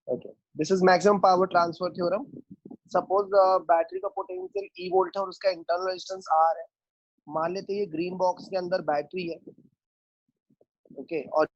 Okay, this is maximum power transfer theorem. Suppose battery का potential E volt है और उसका इंटरनल रेजिस्टेंस R है. मान लेते हैं ये ग्रीन बॉक्स के अंदर बैटरी है. ओके, और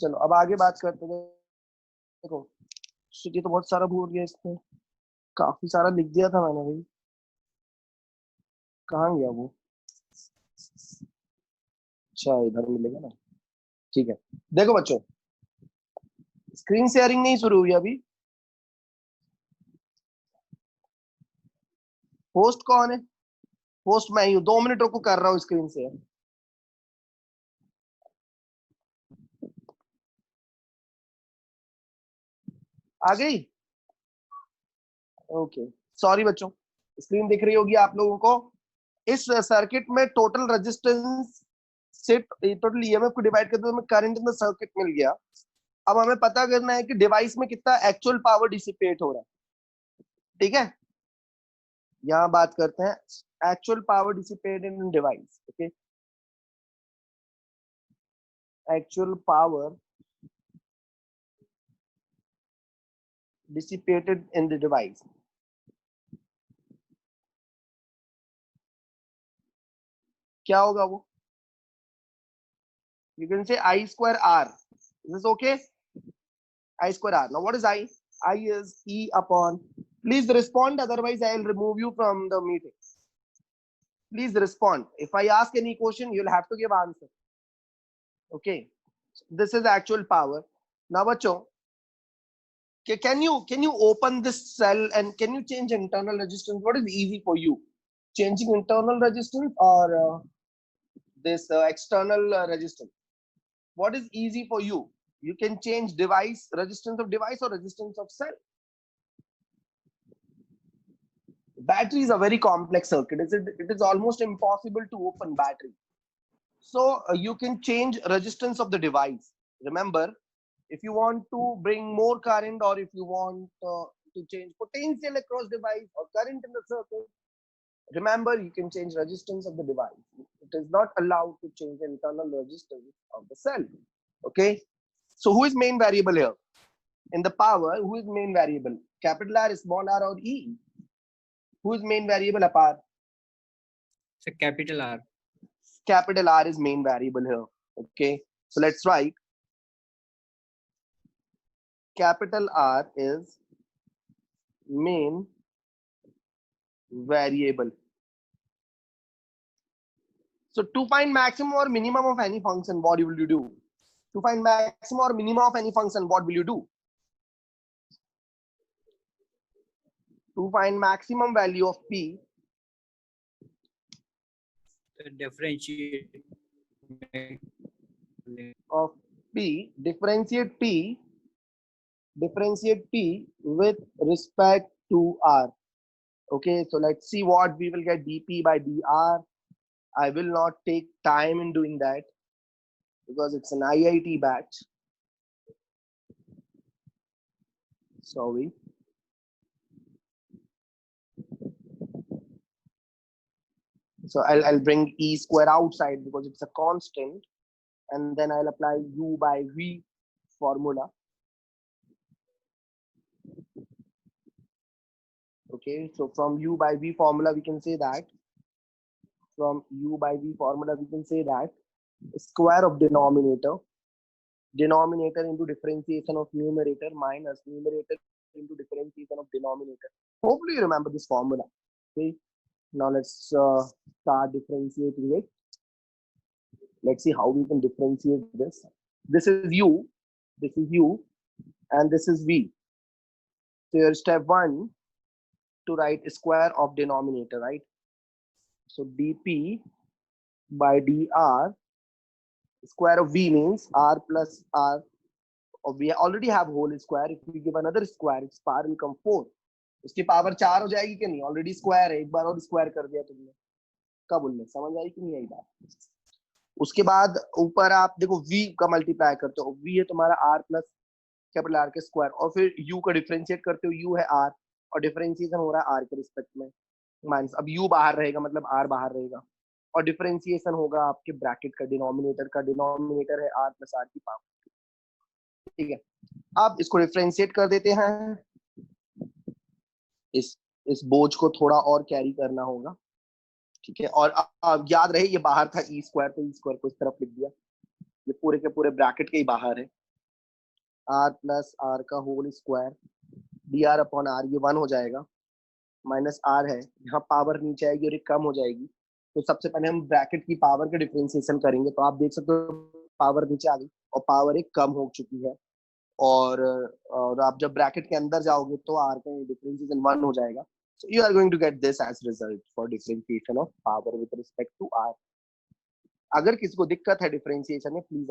चलो अब आगे बात करते हैं. देखो, ये तो बहुत सारा भूल गया इसमें. काफी सारा लिख दिया था मैंने भाई. कहाँ गया वो? अच्छा, इधर मिलेगा ना. ठीक है. देखो बच्चों, स्क्रीन शेयरिंग नहीं शुरू हुई अभी. होस्ट कौन है? होस्ट मैं ही हूँ. 2 मिनट रुको, कर रहा हूँ स्क्रीन शेयर. आ गई? ओके, सॉरी बच्चों. स्क्रीन दिख रही होगी आप लोगों को. इस सर्किट में टोटल रेजिस्टेंस से टोटल ईएमएफ को डिवाइड करते हुए करंट इन द सर्किट मिल गया. अब हमें पता करना है कि डिवाइस में कितना एक्चुअल पावर डिसिपेट हो रहा है. ठीक है, यहाँ बात करते हैं actual power dissipated in device. Okay, actual power dissipated in the device. क्या होगा वो? You can say I square R. Is this okay? I square R. Now what is I? I is E upon. Please respond, otherwise I will remove you from the meeting. Please respond. If I ask any question, you'll have to give answer. Okay. This is actual power. Now, bachcho, can you open this cell and can you change internal resistance? What is easy for you? Changing internal resistance or this external resistance? What is easy for you? You can change device, resistance of device or resistance of cell. Battery is a very complex circuit. It is almost impossible to open battery. So you can change resistance of the device. Remember, if you want to bring more current or if you want to change potential across device or current in the circuit, remember you can change resistance of the device. It is not allowed to change internal resistance of the cell. Okay. So who is main variable here? In the power, who is main variable? Capital R, small r or E? Who is main variable apart? So capital R. Capital R is main variable here. Okay. So let's write capital R is main variable. So to find maximum or minimum of any function, what will you do? To find maximum or minimum of any function, what will you do? To find maximum value of P, So differentiate of P, differentiate P with respect to R. Okay, so let's see what we will get dP by dr. I will not take time in doing that because it's an IIT batch. Sorry. So I'll bring E square outside because it's a constant, and then I'll apply U by V formula. Okay, so from U by V formula, we can say that square of denominator into differentiation of numerator minus numerator into differentiation of denominator. Hopefully you remember this formula. Okay, now let's start differentiating it. Let's see how we can differentiate this. This is U, and this is V. So your step 1 to write square of denominator, right? So dP by dr, square of V means R plus R. Or we already have whole square. If we give another square, its power will come 4. उसकी power 4 हो जाएगी कि नहीं? Already square है, एक बार और square कर दिया तुमने. कब उनमें समझ आई कि नहीं आई बात? उसके बाद ऊपर आप देखो v का मल्टीप्लाई करते हो, v है तुम्हारा r प्लस कैपिटल R के स्क्वायर, और फिर u का डिफरेंशिएट करते हो, u है r और डिफरेंशिएशन हो रहा है r के रिस्पेक्ट में माइनस. अब u बाहर रहेगा मतलब r बाहर रहेगा, और डिफरेंशिएशन होगा आपके ब्रैकेट का, डिनोमिनेटर है r प्लस r की पावर. ठीक है, अब इसको डिफरेंशिएट कर देते हैं. इस बोझ को थोड़ा और कैरी करना होगा. ठीक है, और अब याद रहे ये बाहर था ई स्क्वायर, तो ई स्क्वायर को इस तरफ लिख दिया. ये पूरे के पूरे ब्रैकेट के ही बाहर है. आर प्लस आर का whole square D R upon R, ये 1 हो जाएगा. माइनस आर है, यहाँ पावर नीचे आएगी और ये कम हो जाएगी. तो सबसे पहले हम ब्रैकेट की पावर का डिफरेंशिएशन करेंगे. तो आप देख सकते हो पावर नीचे आ गई और पावर एक कम हो चुकी है. और आप जब ब्रैकेट के अंदर जाओगे तो आर का डिफरेंशिएशन 1 हो जाएगा. So you are going to get this as result for differentiation of power with respect to r. अगर किसी को दिक्कत है डिफरेंशिएशन में, please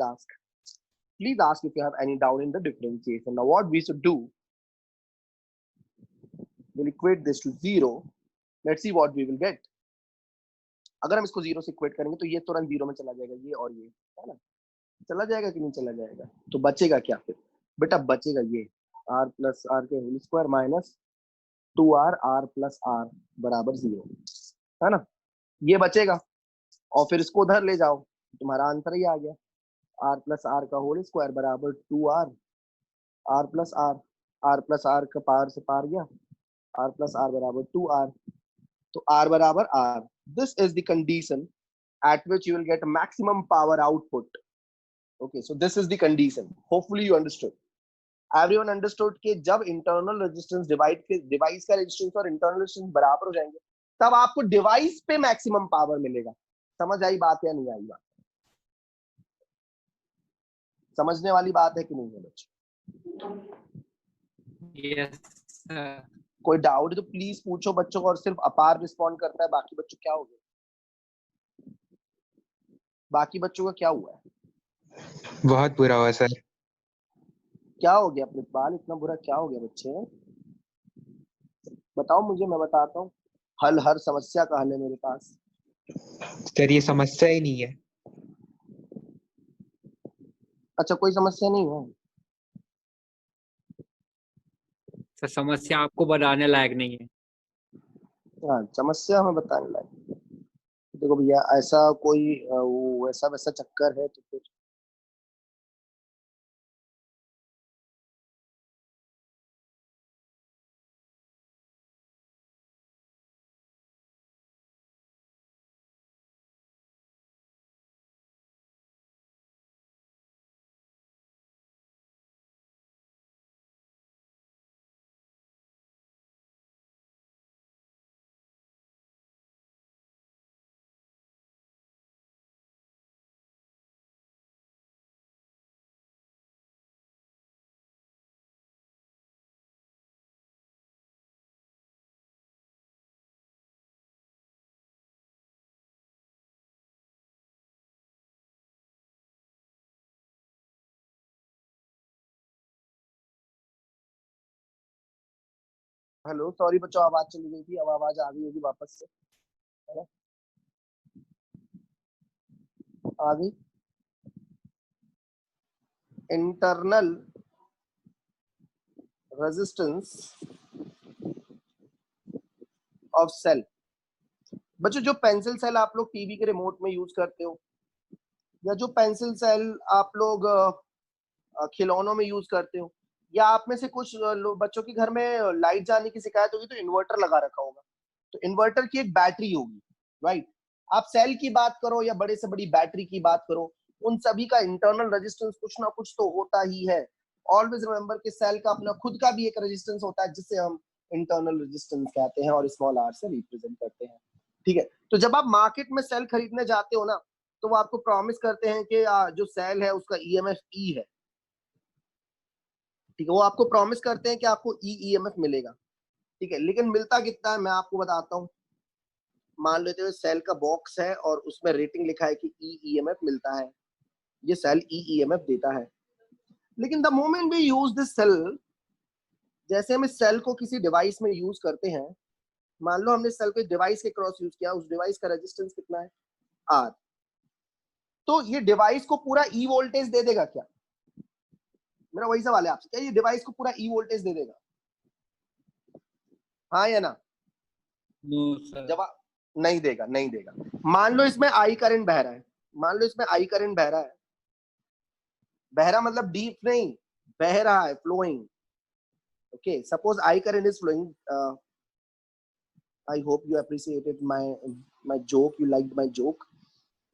ask if you have any doubt in the differentiation. Now what we should do, we'll equate this to 0. Let's see what we will get. अगर हम इसको 0 से इक्वेट करेंगे तो ये तुरंत 0 में चला जाएगा, ये और ये, है ना? चला जाएगा कि नहीं चला जाएगा? तो बचेगा क्या फिर बेटा? बचेगा ये r प्लस आर के whole square minus 2r r plus r बराबर 0, है ना? ये बचेगा और फिर इसको उधर ले जाओ, तुम्हारा आंसर ही आ गया. r प्लस आर का होल स्क्वायर बराबर 2r r प्लस r का पावर से पार गया, r प्लस r बराबर 2r. तो r बराबर r. This is the condition at which you will get maximum power output. Okay, so this is the condition. Hopefully you understood. Everyone understood कि जब internal resistance device का resistance और internal resistance बराबर हो जाएंगे तब आपको डिवाइस पे मैक्सिमम पावर मिलेगा. समझ आई बात या नहीं आई बात? समझने वाली बात है कि नहीं है बच्चों? yes sir. कोई डाउट तो प्लीज पूछो बच्चों को. और सिर्फ अपार रिस्पॉन्ड करता है, बाकी बच्चों क्या हो गया? बाकी बच्चों का क्या हुआ है? बहुत बुरा हुआ सर. क्या हो गया अपने बाल? इतना बुरा क्या हो गया बच्चे? बताओ मुझे, मैं बताता हूँ. हर समस्या का हल है मेरे पास. सर ये समस्या ही नहीं है. अच्छा, कोई समस्या नहीं है? सर समस्या आपको बताने लायक नहीं है. हाँ, समस्या हमें बताने लायक. देखो भैया, ऐसा कोई वो ऐसा वैसा चक्कर है तो फिर हेलो, सॉरी बच्चों, आवाज चली गई थी, अब आवाज आ गई होगी वापस से, है ना? आ गई। Internal resistance of cell. बच्चों, जो पेंसिल सेल आप लोग टीवी के रिमोट में यूज करते हो, या जो पेंसिल सेल आप लोग खिलौनों में यूज करते हो, या आप में से कुछ बच्चों के घर में लाइट जाने की शिकायत होगी तो इन्वर्टर लगा रखा होगा, तो इन्वर्टर की एक बैटरी होगी, राइट? आप सेल की बात करो या बड़े से बड़ी बैटरी की बात करो, उन सभी का इंटरनल रेजिस्टेंस कुछ ना कुछ तो होता ही है। ऑलवेज रिमेंबर कि सेल का अपना खुद का भी एक रेजिस्टेंस होता है, जिसे हम इंटरनल रेजिस्टेंस कहते हैं और स्मॉल आर से रिप्रेजेंट करते हैं। ठीक है, तो जब आप मार्केट में सेल खरीदने जाते हो ना, तो वो आपको प्रॉमिस करते हैं कि जो सेल है उसका ईएमएफ ई है। ठीक है, वो आपको प्रॉमिस करते हैं कि आपको ईएमएफ मिलेगा। ठीक है, लेकिन मिलता कितना है मैं आपको बताता हूँ। मान लेते हो सेल का बॉक्स है और उसमें रेटिंग लिखा है कि ईएमएफ मिलता है, ये सेल ईएमएफ देता है। लेकिन the moment we use this cell, जैसे हम इस सेल को किसी डिवाइस में यूज करते हैं, मान लो हमने सेल को डिवाइस के क्रॉस यूज किया, उस डिवाइस का रेजिस्टेंस कितना है? आर। तो ये डिवाइस को पूरा ई वोल्टेज दे देगा क्या? मेरा वही सवाल है आपसे, क्या ये डिवाइस को पूरा ई वोल्टेज दे देगा? हाँ या ना? No sir. जवाब नहीं देगा, नहीं देगा। मान लो इसमें आई करंट बह रहा है, मान लो इसमें आई करंट बह रहा है, बह रहा मतलब डीप नहीं, बह रहा है, flowing. Okay, suppose I current is flowing. I hope you appreciated my joke, you liked my joke.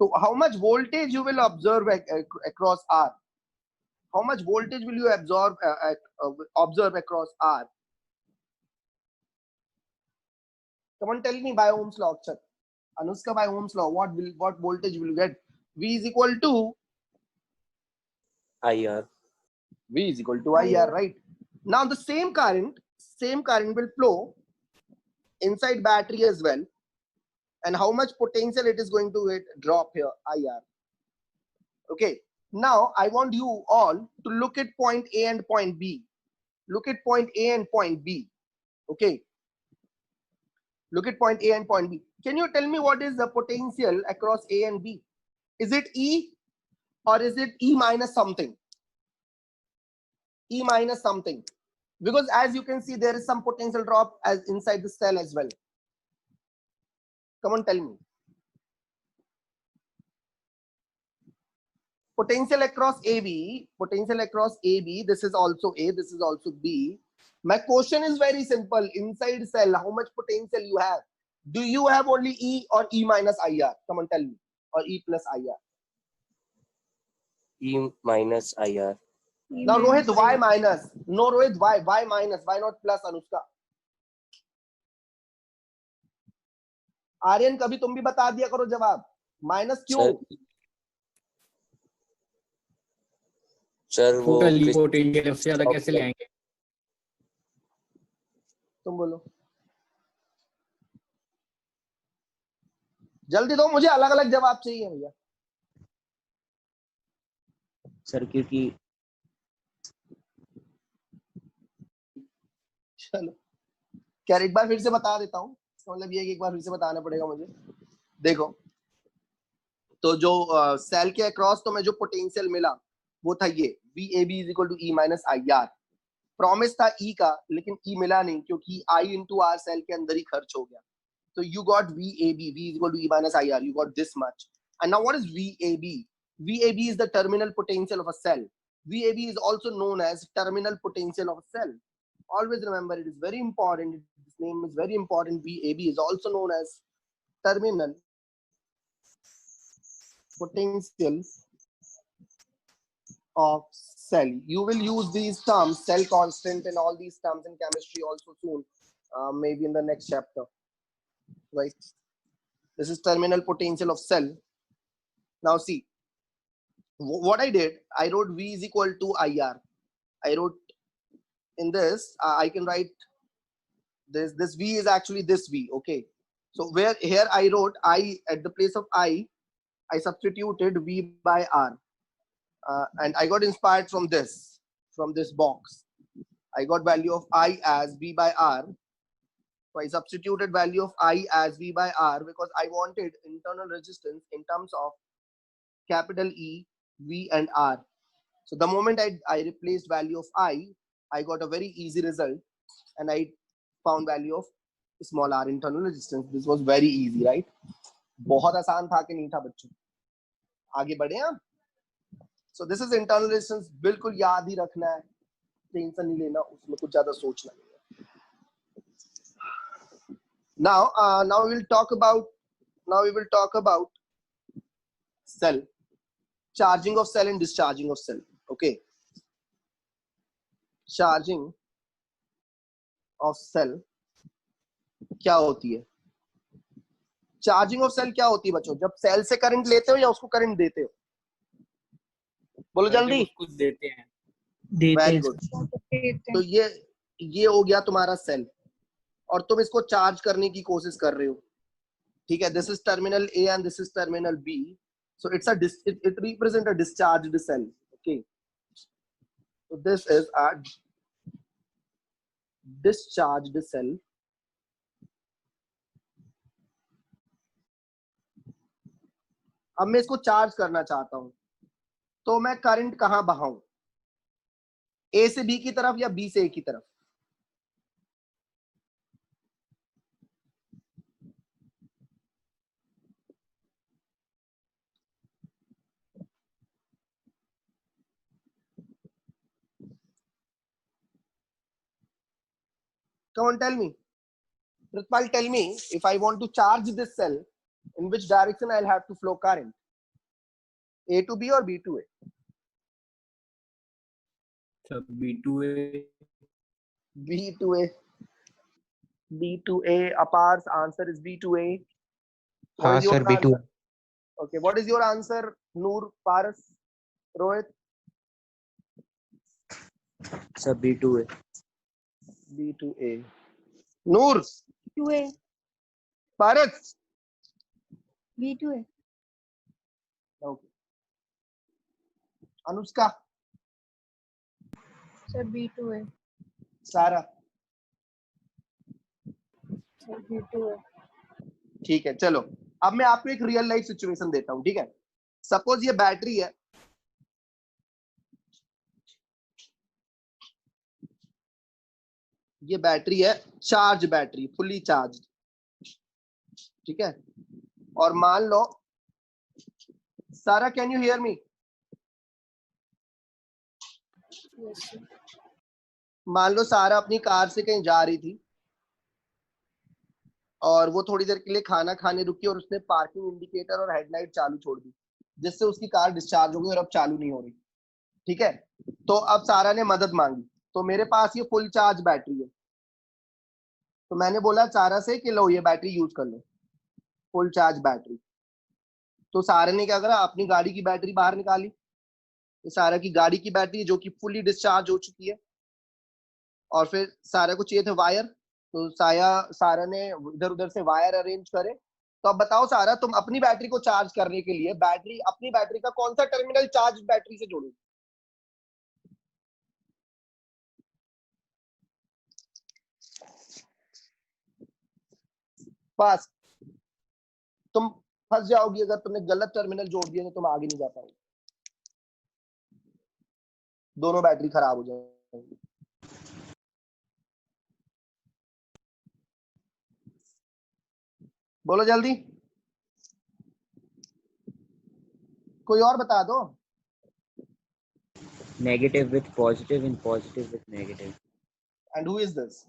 So how much voltage you will observe across R? How much voltage will you observe across R? Come on, tell me by Ohm's law, Akshat. Anushka, by Ohm's law, what voltage will you get? V is equal to IR. V is equal to IR, right? Now the same current will flow inside battery as well. And how much potential it is going to drop here? IR. Okay. Now I want you all to look at point A and point B. Look at point A and point B. Okay. Look at point A and point B. Can you tell me what is the potential across A and B? Is it E or is it E minus something? E minus something. Because as you can see, there is some potential drop as inside the cell as well. Come on, tell me. Potential across AB, this is also A, this is also B. My question is very simple. Inside cell, how much potential you have? Do you have only E or E minus IR? Come on, tell me. Or E plus IR? E minus IR. Now, Rohit, why minus? No, Rohit, why? Why minus? Why not plus, Anushka? Aryan, कभी तुम भी बता दिया करो जवाब। Minus क्यों? Sir वो potential उससे ज्यादा कैसे ले आएंगे? तुम बोलो जल्दी दो, मुझे अलग अलग जवाब चाहिए भैया। सर क्योंकि चलो क्या एक बार फिर से बता देता हूँ, मतलब ये एक बार फिर से बताना पड़ेगा मुझे। देखो, तो जो सेल के अक्रॉस तो मैं जो पोटेंशियल मिला वो था ये VAB is equal to E minus IR। Promise था E का, लेकिन E मिला नहीं क्योंकि I इंटू R सेल के अंदर ही खर्च हो गया। So you got VAB, V is equal to E minus IR. You got this much. And now what is VAB? VAB is the terminal potential of a cell. VAB is also known as terminal potential of a cell. Always remember, it is very important. This name is very important. VAB is also known as terminal potential of cell. You will use these terms, cell constant and all these terms in chemistry also soon, maybe in the next chapter. Right? This is terminal potential of cell. Now see, what I did, I wrote V is equal to IR. I wrote in this, I can write this V is actually this V, okay? So where here I wrote I at the place of I substituted V by R. And I got inspired from this box. I got value of I as V by R. So I substituted value of I as V by R because I wanted internal resistance in terms of capital E, V and R. So the moment I replaced value of I got a very easy result and I found value of small r internal resistance. This was very easy, right? बहुत आसान था कि नहीं था बच्चों? आगे बढ़े आप? So this is internal resistance. बिल्कुल याद ही रखना है, टेंशन नहीं लेना, उसमें कुछ ज्यादा सोचना नहीं है. Now we will talk about cell, charging of cell and discharging of cell. Okay, charging of cell क्या होती है? चार्जिंग ऑफ सेल क्या होती है बच्चों? जब सेल से करंट लेते हो या उसको करंट देते हो? बोलो जल्दी. कुछ देते हैं. Very good. तो ये हो गया तुम्हारा सेल और तुम इसको चार्ज करने की कोशिश कर रहे हो. ठीक है, this is terminal A and this is terminal B. So it represents a discharged cell. Okay, so this is a discharged cell. अब मैं इसको चार्ज करना चाहता हूं, तो मैं करंट कहां बहाऊं? ए से बी की तरफ या बी से ए की तरफ? Come on, tell me. Pritpal, tell me, if I want to charge this cell, in which direction I'll have to flow current? A to B or B to A? So B to A. B to A. B to A. Apar's answer is B to A. What हाँ is your sir, B2. answer? Okay, what is your answer? Noor, Paras, Rohit? Sir, B2A. B to A. Noor, 2A. Paras? B2A. Okay. Anushka? Sir, B2A. Sarah? Sir, B2A. ठीक है, चलो अब मैं आपको एक real life situation देता हूं. ठीक है, सपोज ये बैटरी है. ये बैटरी है, चार्ज बैटरी, फुली चार्ज. ठीक है, और मान लो सारा, can you hear me? Yes, sir. मान लो सारा अपनी कार से कहीं जा रही थी और वो थोड़ी देर के लिए खाना खाने रुकी और उसने पार्किंग इंडिकेटर और हेडलाइट चालू छोड़ दी, जिससे उसकी कार डिस्चार्ज हो गई और अब चालू नहीं हो रही. ठीक है, तो अब सारा ने मदद मांगी. तो मेरे पास ये फुल चार्ज बैटरी है, तो मैंने बोला सारा से कि लो ये बैटरी यूज कर लो, फुल चार्ज बैटरी. तो सारा ने क्या करा, अपनी गाड़ी की बैटरी बाहर निकाली. ये सारा की गाड़ी की बैटरी जो कि फुली डिस्चार्ज हो चुकी है. और फिर सारा को चाहिए थे वायर, तो सारा ने इधर उधर से वायर अरेंज करे. तो अब बताओ सारा, तुम अपनी बैटरी को चार्ज करने के लिए अपनी बैटरी का कौन सा टर्मिनल चार्ज बैटरी से जोड़ोगे? बस तुम फंस जाओगी. अगर तुमने गलत टर्मिनल जोड़ दिया तो तुम आगे नहीं जा पाओगे, दोनों बैटरी खराब हो जाएंगी. बोलो जल्दी, कोई और बता दो. Negative with positive and positive with negative. And who is this?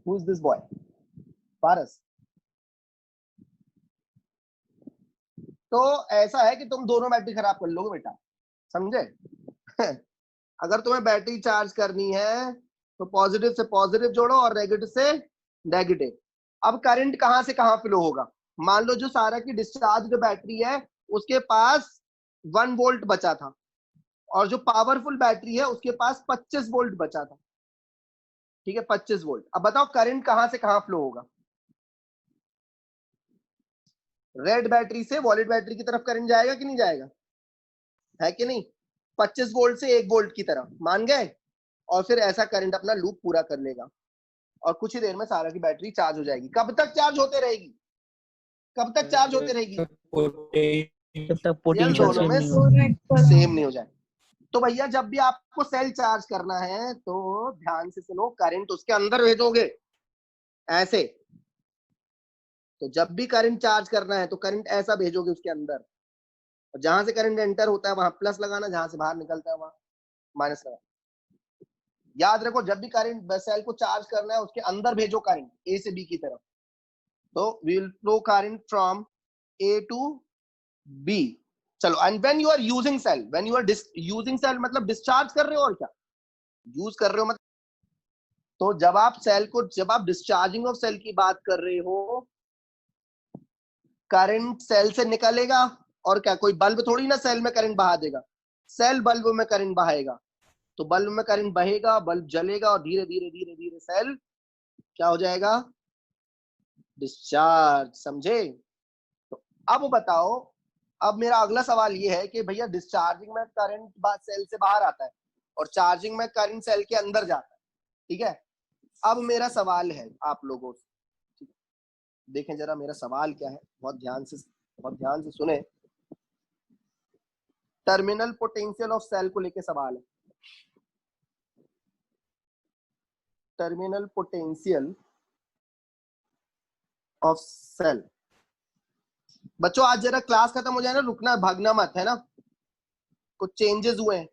Who is this boy? पारस. तो ऐसा है कि तुम दोनों बैटरी खराब कर लोगे बेटा, समझे? अगर तुम्हें बैटरी चार्ज करनी है तो पॉजिटिव से पॉजिटिव जोड़ो और नेगेटिव से नेगेटिव. अब करंट कहां से कहां फ्लो होगा? मान लो जो सारा की डिस्चार्ज बैटरी है उसके पास 1 वोल्ट बचा था और जो पावरफुल बैटरी है उसके पास 25 वोल्ट बचा था. ठीक है, 25 वोल्ट. अब बताओ करंट कहां से कहां फ्लो होगा? रेड बैटरी से वॉलेट बैटरी की तरफ करंट जाएगा कि नहीं जाएगा? है कि नहीं? 25 वोल्ट से 1 वोल्ट की तरफ. मान गए? और फिर ऐसा करंट अपना लूप पूरा कर लेगा और कुछ ही देर में सारा की बैटरी चार्ज हो जाएगी। कब तक चार्ज होते रहेगी? कब तक चार्ज होते रहेगी? जब तक रियल पोटेंशियल दोनों सेम में नहीं हो। सेम नहीं हो जाए। तो भैया जब भी आपको सेल चार्ज करना है तो ध्यान से सुनो, करंट उसके अंदर भेजोगे ऐसे। तो जब भी करंट चार्ज करना है तो करंट ऐसा भेजोगे उसके अंदर, और जहां से करंट एंटर होता है वहां प्लस लगाना, जहां से बाहर निकलता है वहां माइनस लगाना। याद रखो, जब भी करंट सेल को चार्ज करना है उसके अंदर भेजो करंट ए से बी की तरफ। तो we will flow current from a to b. चलो, and when you are using cell, when you are using cell मतलब डिस्चार्ज कर रहे हो, और क्या यूज कर रहे हो मतलब। तो जब आप सेल को, जब आप डिस्चार्जिंग ऑफ सेल की बात कर रहे हो, करंट सेल से निकलेगा, और क्या कोई बल्ब थोड़ी ना सेल में करंट बहा देगा, सेल बल्ब में करंट बहाएगा। तो बल्ब में करंट बहेगा, बल्ब जलेगा, और धीरे धीरे धीरे धीरे सेल क्या हो जाएगा? डिस्चार्ज। समझे? तो अब बताओ, अब मेरा अगला सवाल ये है कि भैया डिस्चार्जिंग में करंट सेल से बाहर आता है और चार्जिंग में करंट सेल के अंदर जाता है। ठीक है, अब मेरा सवाल है आप लोगों से, देखें जरा मेरा सवाल क्या है, बहुत ध्यान से सुने। टर्मिनल पोटेंशियल ऑफ सेल को लेके सवाल है। Terminal potential of cell. बच्चों आज जरा क्लास खत्म हो जाए ना, रुकना, भागना मत, है ना। कुछ चेंजेस हुए हैं।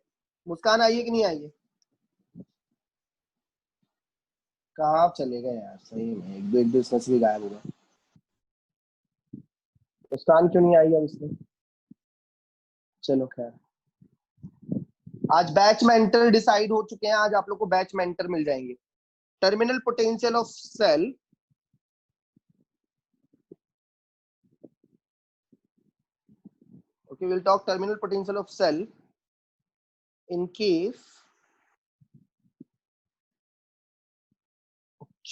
मुस्कान आई है कि नहीं आई है? कहाँ चले गए यार, सही में एक दो सच भी गायब हो गए। मुस्कान क्यों नहीं आई अब इसमें? चलो खैर, आज बैच मेंटर डिसाइड हो चुके हैं, आज आप लोग को बैच मेंटर मिल जाएंगे। Terminal potential of cell, okay, we'll talk terminal potential of cell in case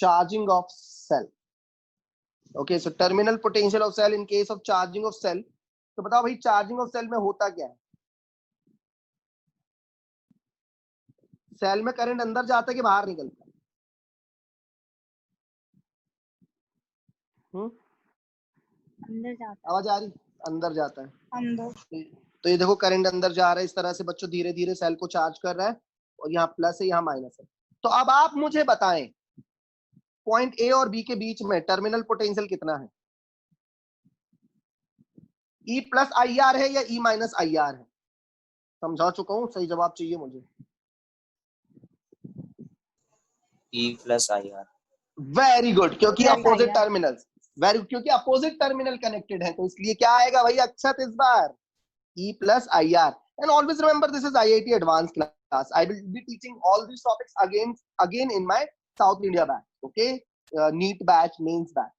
charging of cell. Okay, so terminal potential of cell in case of charging of cell. तो बताओ भाई, चार्जिंग ऑफ सेल में होता क्या है? Cell में current अंदर जाता है कि बाहर निकलता है? अंदर जाता आवाज आ रही? अंदर जाता है। है। अंदर। तो ये देखो करंट अंदर जा रहा है इस तरह से बच्चों, धीरे धीरे सेल को चार्ज कर रहा है, और यहाँ प्लस है, यहाँ माइनस है। तो अब आप मुझे बताएं, पॉइंट ए और बी के बीच में टर्मिनल पोटेंशियल कितना है? ई प्लस आई आर है या ई माइनस आई आर है? समझा चुका हूं, सही जवाब चाहिए मुझे। E plus IR। Very good, क्योंकि Plus opposite IR। Terminals, very, क्योंकि अपोजिट टर्मिनल कनेक्टेड है, तो इसलिए क्या आएगा भाई अक्षत इस बार? E plus I R. And always remember, this is IIT advance class. I will be teaching all these topics again in my South India batch. Okay, NEET batch, mains batch.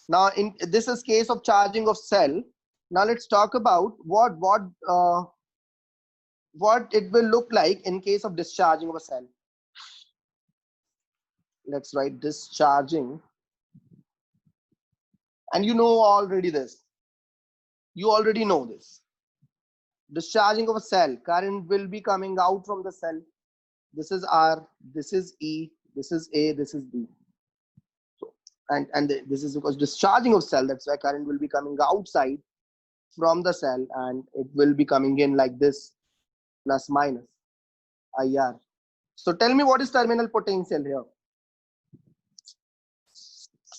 Now in this is case of charging of cell. Now let's talk about what it will look like in case of discharging of a cell. Let's write discharging, and you know already this. You already know this. Discharging of a cell, current will be coming out from the cell. This is R, this is E, this is A, this is B. So, and this is because discharging of cell, that's why current will be coming outside from the cell, and it will be coming in like this, plus minus IR. So tell me, what is terminal potential here?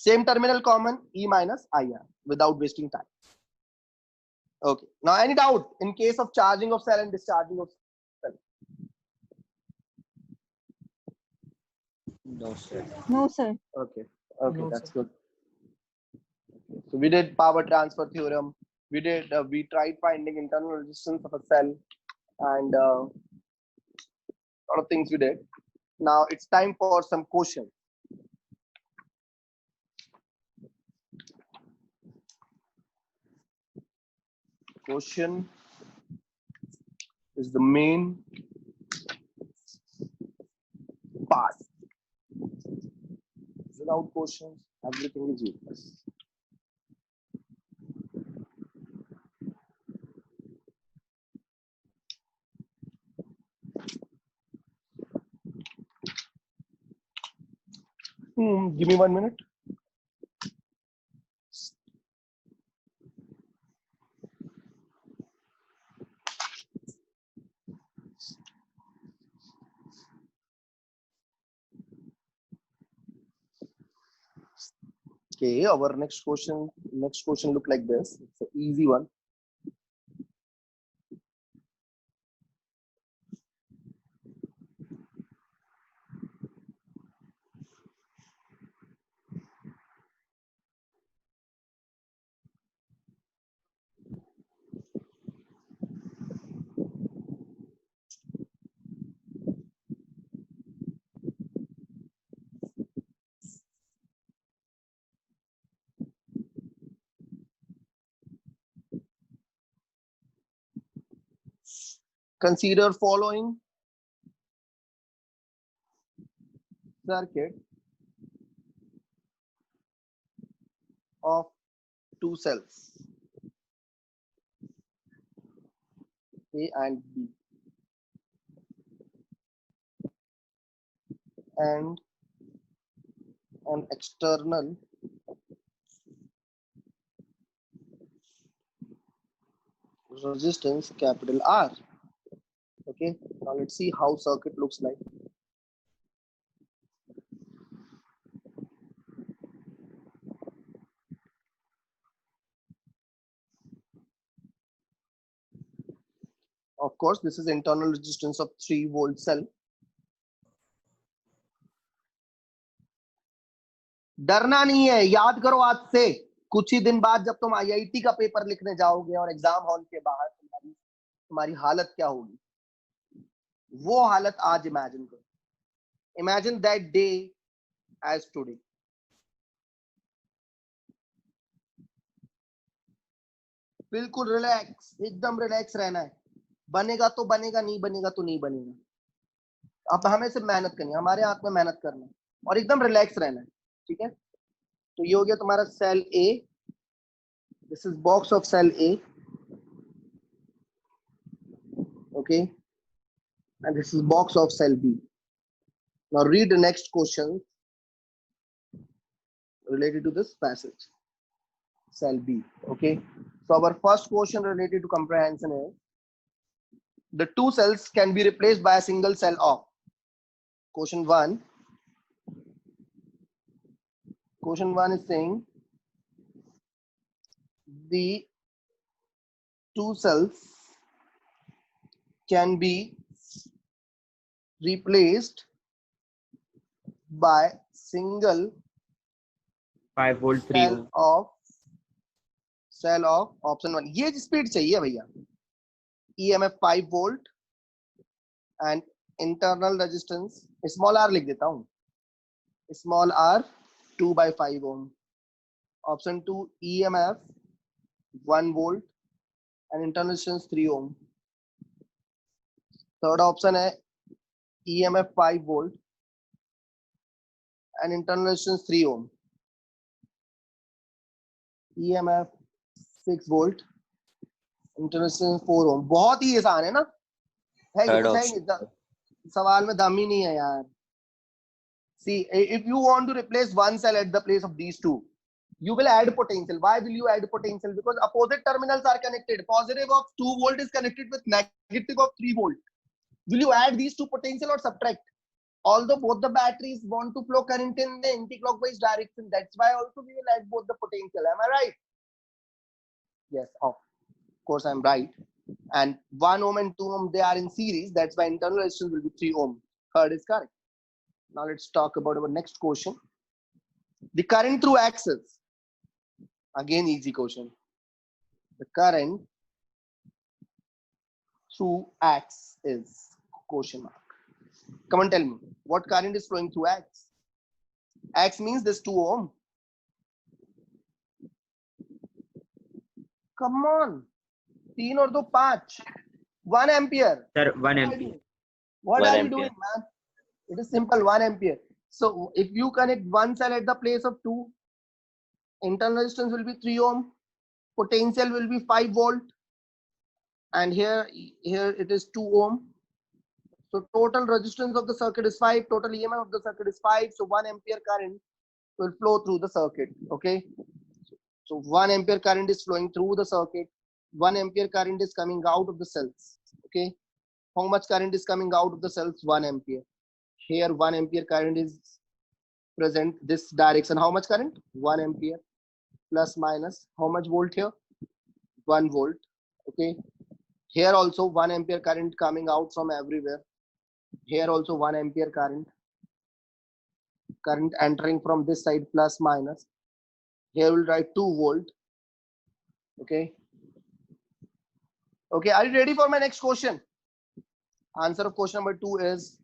Same terminal common, E minus IR, without wasting time. Okay, now any doubt in case of charging of cell and discharging of cell? No sir। No, sir. Okay, No, that's sir. good. So we did power transfer theorem. We tried finding internal resistance of a cell, and a lot of things we did. Now it's time for some questions. Question is the main part. Without questions, everything is useless. Give me 1 minute. Okay, our next question look like this. It's an easy one. Consider following circuit of two cells, A and B, and an external resistance capital R. Okay, now let's see how circuit looks like. Of course, this is internal resistance of 3-volt cell. डरना नहीं है, याद करो आज से। कुछ ही दिन बाद जब तुम आईआईटी का पेपर लिखने जाओगे और एग्जाम हॉल के बाहर तुम्हारी हालत क्या होगी, वो हालत आज इमेजिन करो। Imagine that day as today. बिल्कुल रिलैक्स, एकदम रिलैक्स रहना है। बनेगा तो बनेगा, नहीं बनेगा तो नहीं बनेगा। अब हमें सिर्फ मेहनत करनी है, हमारे हाथ में मेहनत करना है और एकदम रिलैक्स रहना है, ठीक है। तो ये हो गया तुम्हारा cell A, this is box of cell A, okay, and this is box of cell B. Now read the next question related to this passage, cell B. Okay, so our first question related to comprehension is the two cells can be replaced by a single cell of. Question one is saying the two cells can be replaced by single 5 volt 3 ohm. cell of option 1. ये speed चाहिए भैया। EMF 5 volt and internal resistance small r लिख देता हूँ, small r 2/5 ohm. Option 2 EMF 1 volt and internal resistance 3 ohm. Third option है EMF 5 volt and internal resistance 3 ohm. EMF 6 volt, internal resistance 4 ohm. बहुत ही आसान है ना, है Third कुछ है नहीं, सवाल में दम ही नहीं है यार। See, if you want to replace one cell at the place of these two, you will add potential. Why will you add potential? Because opposite terminals are connected. Positive of 2 volt is connected with negative of 3 volt. Will you add these two potential or subtract? Although both the batteries want to flow current in the anti-clockwise direction, that's why also we will add both the potential. Am I right? Yes, of course I'm right. And 1 ohm and 2 ohm, they are in series. That's why internal resistance will be 3 ohm. Third is correct. Now let's talk about our next question. The current through axis. Again, easy question. The current through X is question mark. Come on, tell me what current is flowing through X. X means this 2 ohm. Come on, 3 और 2 5, 1 ampere. Sir, 1 ampere. What 1 are you ampere. doing, man? It is simple, 1 ampere. So if you connect one cell at the place of 2, internal resistance will be 3 ohm, potential will be 5 volt, and here it is 2 ohm. So total resistance of the circuit is 5, total EMF of the circuit is 5. So 1 ampere current will flow through the circuit. Okay, so 1 ampere current is flowing through the circuit. 1 ampere current is coming out of the cells. Okay, how much current is coming out of the cells? 1 ampere. Here 1 ampere current is present this direction. How much current? 1 ampere plus minus how much volt here? 1 volt. Okay, here also 1 ampere current coming out from everywhere. Here also 1 ampere current entering from this side plus minus. Here we'll write 2 volt. Okay, are you ready for my next question? Answer of question number 2 is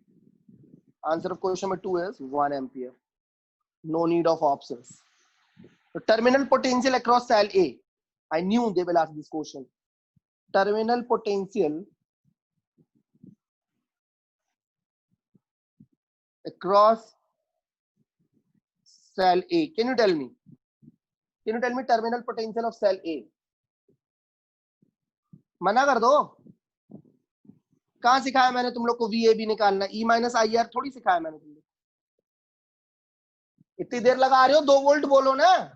1 ampere. No need of options. The terminal potential across cell A. I knew they will ask this question. Terminal potential across cell A. Can you tell me terminal potential of cell A? मना कर दो. कहां सिखाया मैंने तुम लोग को VAB निकालना? E माइनस IR थोड़ी सिखाया मैंने तुम लोग. इतनी देर लगा रहे हो, 2 वोल्ट बोलो ना.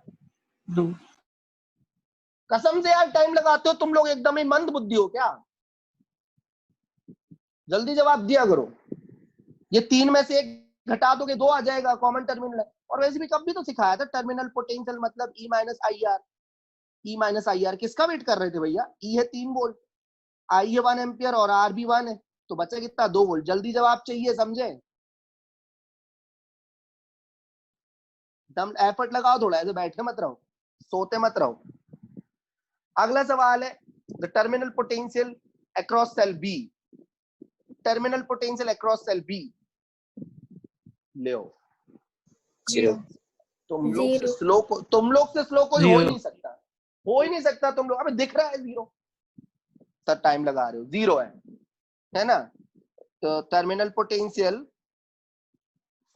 कसम से यार टाइम लगाते हो तुम लोग, एकदम ही मंद बुद्धि हो क्या? जल्दी जवाब दिया करो. ये 3 में से 1 घटा दोगे 2 आ जाएगा कॉमन टर्मिनल. और वैसे भी कब भी तो सिखाया था टर्मिनल पोटेंशियल मतलब E माइनस IR. किसका वेट कर रहे थे भैया? E है 3 वोल्ट, I है 1 एम्पियर और R भी 1 है, तो बचा कितना? 2 वोल्ट. जल्दी जवाब चाहिए, समझे? दम एफर्ट लगाओ थोड़ा, ऐसे बैठे मत रहो, सोते मत रहो. अगला सवाल है the terminal potential across cell B. Terminal potential across cell B ले. तुम लोग से स्लो कोई हो ही नहीं सकता. तुम लोग. अबे दिख रहा है 0. सर टाइम लगा रहे हो. 0 है ना? तो terminal potential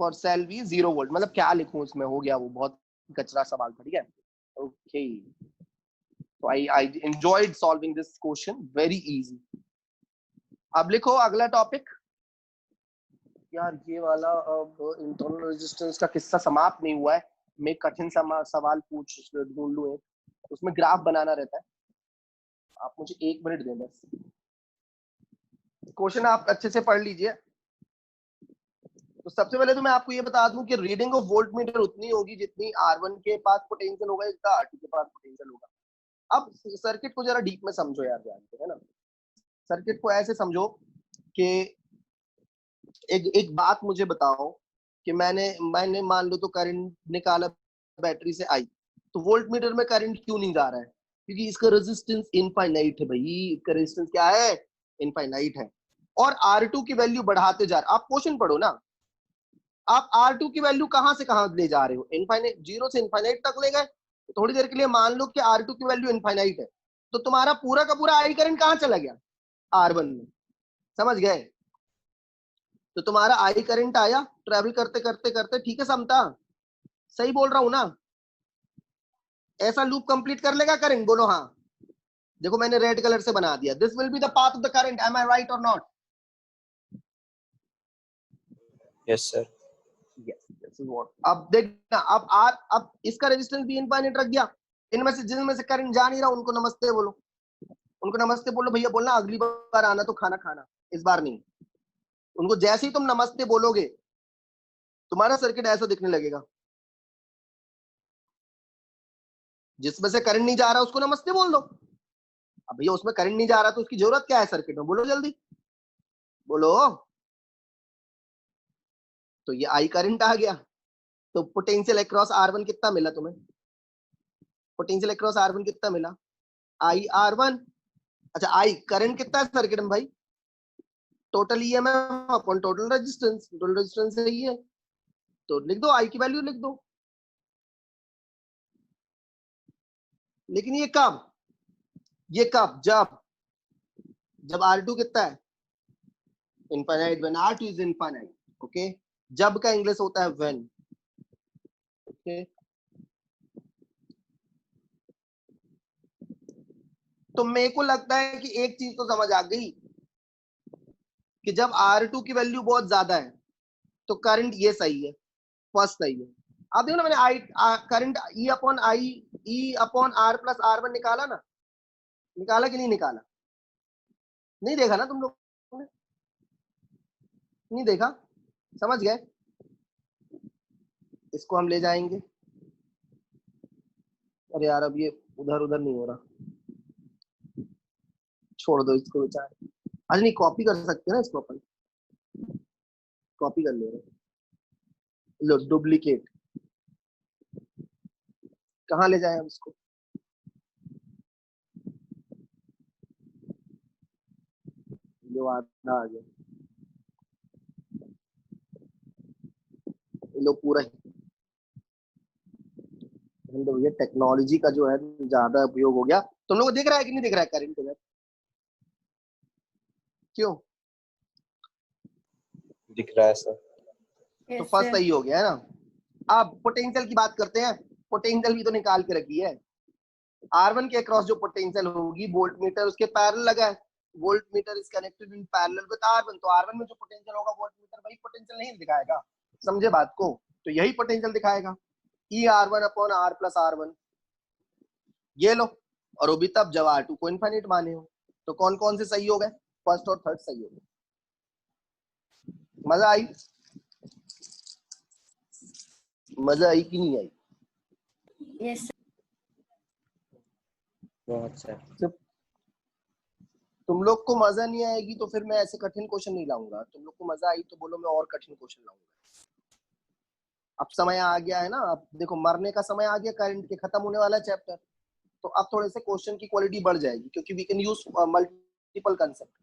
for cell B 0 volt. मतलब क्या लिखूं इसमें? हो गया वो बहुत कचरा सवाल था. ठीक है, okay. So I enjoyed solving this question, very easy. अब लिखो अगला टॉपिक. यार ये वाला अब इंटरनल रेजिस्टेंस का किस्सा समाप्त नहीं हुआ है. मैं कठिन सवाल ढूंढ लूं एक, उसमें ग्राफ बनाना रहता है. आप मुझे 1 मिनट दें बस. क्वेश्चन आप अच्छे से पढ़ लीजिए. तो सबसे पहले तो मैं आपको ये बता दूं कि रीडिंग ऑफ वोल्टमीटर उतनी होगी जितनी R1 के पास पोटेंशियल होगा, जितना R2 के पास पोटेंशियल होगा. अब सर्किट को जरा डीप में समझो यार, जानते है ना. सर्किट को ऐसे समझो कि एक बात मुझे बताओ कि मैंने मान लो तो करंट निकाला बैटरी से आई, तो वोल्टमीटर में करंट क्यों नहीं जा रहा है? क्योंकि इसका रेजिस्टेंस इनफाइनाइट है भाई. इसका रेजिस्टेंस क्या है? इनफाइनाइट है. और R2 की वैल्यू बढ़ाते जा रहे. आप क्वेश्चन पढ़ो ना. आप R2 की वैल्यू कहां से कहां ले जा रहे हो? इनफाइनाइट, 0 से इनफाइनाइट तक ले गए. थोड़ी देर के लिए मान लो कि R2 की वैल्यू इनफाइनाइट है, तो तुम्हारा पूरा का पूरा आई करंट कहां चला गया? R1 में. समझ गए? तो तुम्हारा आई करंट आया ट्रेवल करते करते करते. ठीक है समता? सही बोल रहा हूं ना? ऐसा लूप कंप्लीट कर लेगा करंट? बोलो हाँ. देखो मैंने रेड कलर से बना दिया. This will be the path of the current. Am I right or not? Yes sir. अब देखना, अब इसका रेजिस्टेंस भी इनफाइनाइट रख दिया. इनमें से जिनमें से करंट जा नहीं रहा उनको नमस्ते बोलो. उनको नमस्ते बोलो भैया. बोलना अगली बार आना तो खाना खाना, इस बार नहीं. उनको जैसे ही तुम नमस्ते बोलोगे तुम्हारा सर्किट ऐसा दिखने लगेगा. जिसमें से करंट नहीं जा रहा उसको नमस्ते बोल दो. अब भैया उसमें करंट नहीं जा रहा तो उसकी जरूरत क्या है सर्किट में? बोलो जल्दी बोलो. तो ये आई करंट आ गया. तो पोटेंशियल अक्रॉस R1 कितना मिला तुम्हें? पोटेंशियल अक्रॉस R1 कितना मिला? IR1. अच्छा, आई करंट कितना है सर्किट में भाई? Total EMF upon total resistance. Total resistance है ये, तो लिख दो आई की वैल्यू लिख दो. लेकिन ये कब जब R2 कितना है? Infinite. When R2 is infinite. Okay, जब का इंग्लिश होता है व्हेन. ओके, तो मेरे को लगता है कि एक चीज तो समझ आ गई कि जब R2 की वैल्यू बहुत ज्यादा है तो करंट ये सही है, फर्स्ट सही है. आप देखो ना, मैंने I current E upon R plus R1 निकाला ना, निकाला कि नहीं निकाला? नहीं देखा ना तुम लोग ने? नहीं देखा, समझ गए? इसको हम ले जाएंगे। अरे यार अब ये उधर उधर नहीं हो रहा, छोड़ दो इसको बेचारे। अच्छा नहीं, कॉपी कर सकते हैं ना इसको, अपन कॉपी कर ले रहे। लो डुप्लीकेट, कहाँ ले जाए हम इसको? जो आधा आ गया, लो पूरा ही। ये टेक्नोलॉजी का जो है ज्यादा उपयोग हो गया। तुम लोग को दिख रहा है कि नहीं दिख रहा है करंट इधर? क्यों? दिख रहा है सर। तो फर्स्ट सही हो गया है ना। अब पोटेंशियल की बात करते हैं। पोटेंशियल भी तो निकाल के रखी है। R1 के अक्रॉस जो पोटेंशियल होगी, वोल्ट मीटर उसके पैरेलल लगा है। Volt meter is connected in parallel with R1, तो R1 में जो पोटेंशियल होगा वोल्ट मीटर वही पोटेंशियल नहीं दिखाएगा। समझे बात को? तो यही पोटेंशियल दिखाएगा, ER1 upon R plus R1। ये लो, और वो भी तब जब R2 को इनफाइनाइट माने हो। तो कौन कौन से सही हो गए? फर्स्ट और थर्ड सही हो गए। मजा आई? मजा आई कि नहीं आई? यस बहुत सर। तुम लोग को मजा नहीं आएगी तो फिर मैं ऐसे कठिन क्वेश्चन नहीं लाऊंगा। तुम लोग को मजा आई तो बोलो मैं और कठिन क्वेश्चन लाऊंगा। अब समय आ गया है ना, अब देखो मरने का समय आ गया, करंट के खत्म होने वाला चैप्टर। तो अब थोड़े से क्वेश्चन की क्वालिटी बढ़ जाएगी, क्योंकि we can use multiple concept.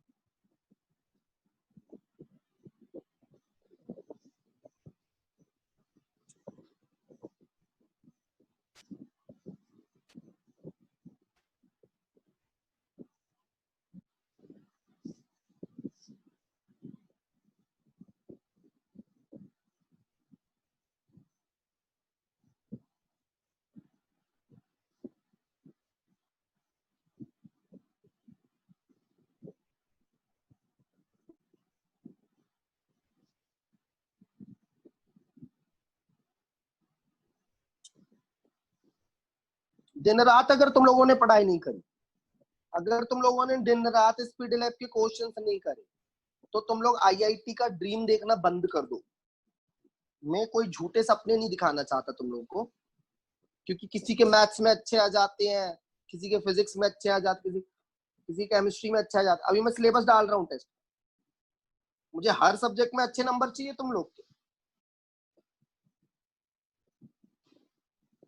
दिन रात अगर तुम लोगों ने पढ़ाई नहीं करी, अगर तुम लोगों ने दिन रात स्पीड लैब के क्वेश्चंस नहीं करे, तो तुम लोग IIT का ड्रीम देखना बंद कर दो। मैं कोई झूठे सपने नहीं दिखाना चाहता तुम लोगों को, क्योंकि किसी के मैथ्स में अच्छे आ जाते हैं, किसी के फिजिक्स में अच्छे आ जाते, किसी केमिस्ट्री में अच्छा आ जाता। अभी मैं सिलेबस डाल रहा हूँ टेस्ट, मुझे हर सब्जेक्ट में अच्छे नंबर चाहिए तुम लोग के।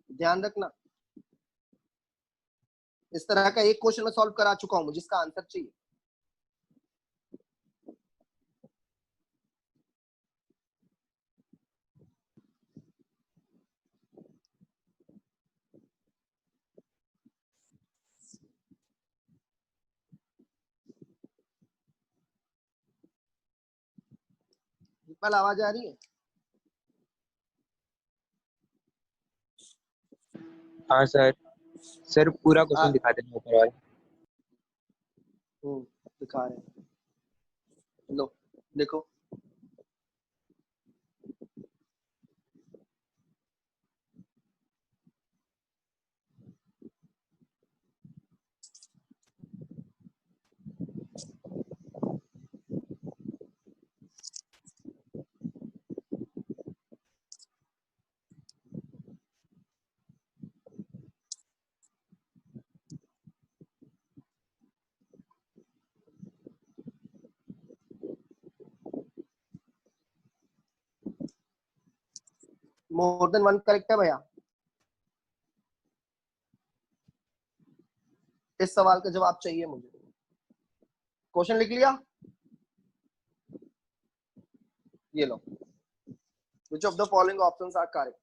ध्यान रखना, इस तरह का एक क्वेश्चन मैं सॉल्व करा चुका हूं, मुझे इसका आंसर चाहिए। कल आवाज आ रही है? हाँ सर। सर पूरा क्वेश्चन दिखा देना ऊपर वाला। दिखा रहे हैं, लो देखो। मोर देन वन करेक्ट है भैया? इस सवाल का जवाब चाहिए मुझे। क्वेश्चन लिख लिया? ये लो, which of the following options are correct?